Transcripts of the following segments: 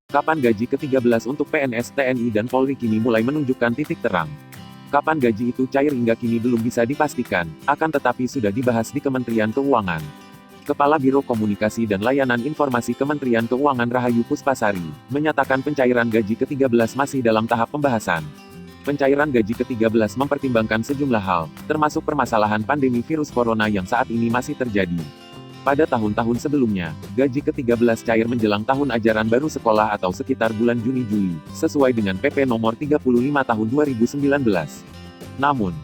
Kapan gaji ke-13 untuk PNS, TNI dan Polri kini mulai menunjukkan titik terang. Kapan gaji itu cair hingga kini belum bisa dipastikan, akan tetapi sudah dibahas di Kementerian Keuangan. Kepala Biro Komunikasi dan Layanan Informasi Kementerian Keuangan Rahayu Puspasari, menyatakan pencairan gaji ke-13 masih dalam tahap pembahasan. Pencairan gaji ke-13 mempertimbangkan sejumlah hal, termasuk permasalahan pandemi virus corona yang saat ini masih terjadi. Pada tahun-tahun sebelumnya, gaji ke-13 cair menjelang tahun ajaran baru sekolah atau sekitar bulan Juni-Juli, sesuai dengan PP nomor 35 tahun 2019. Namun,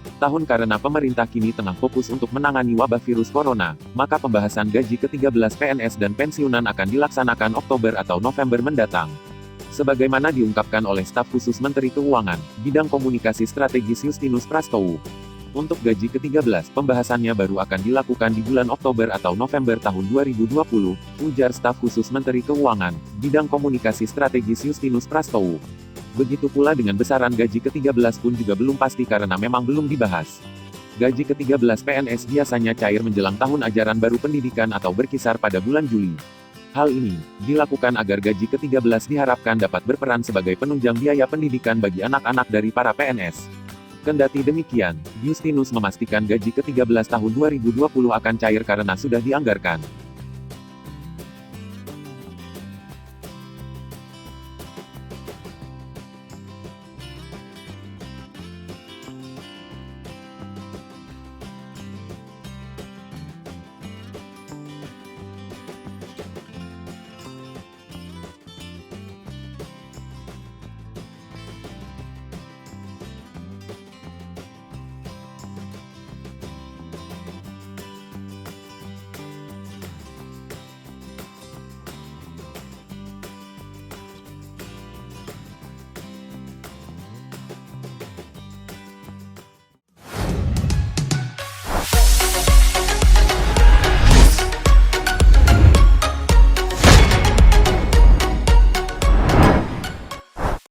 karena pemerintah kini tengah fokus untuk menangani wabah virus corona, maka pembahasan gaji ke-13 PNS dan pensiunan akan dilaksanakan Oktober atau November mendatang. Sebagaimana diungkapkan oleh staf khusus Menteri Keuangan, Bidang Komunikasi Strategis Justinus Prastowo. Untuk gaji ke-13, pembahasannya baru akan dilakukan di bulan Oktober atau November tahun 2020, ujar staf khusus Menteri Keuangan, Bidang Komunikasi Strategis Justinus Prastowo. Begitu pula dengan besaran gaji ke-13 pun juga belum pasti karena memang belum dibahas. Gaji ke-13 PNS biasanya cair menjelang tahun ajaran baru pendidikan atau berkisar pada bulan Juli. Hal ini dilakukan agar gaji ke-13 diharapkan dapat berperan sebagai penunjang biaya pendidikan bagi anak-anak dari para PNS. Kendati demikian, Justinus memastikan gaji ke-13 tahun 2020 akan cair karena sudah dianggarkan.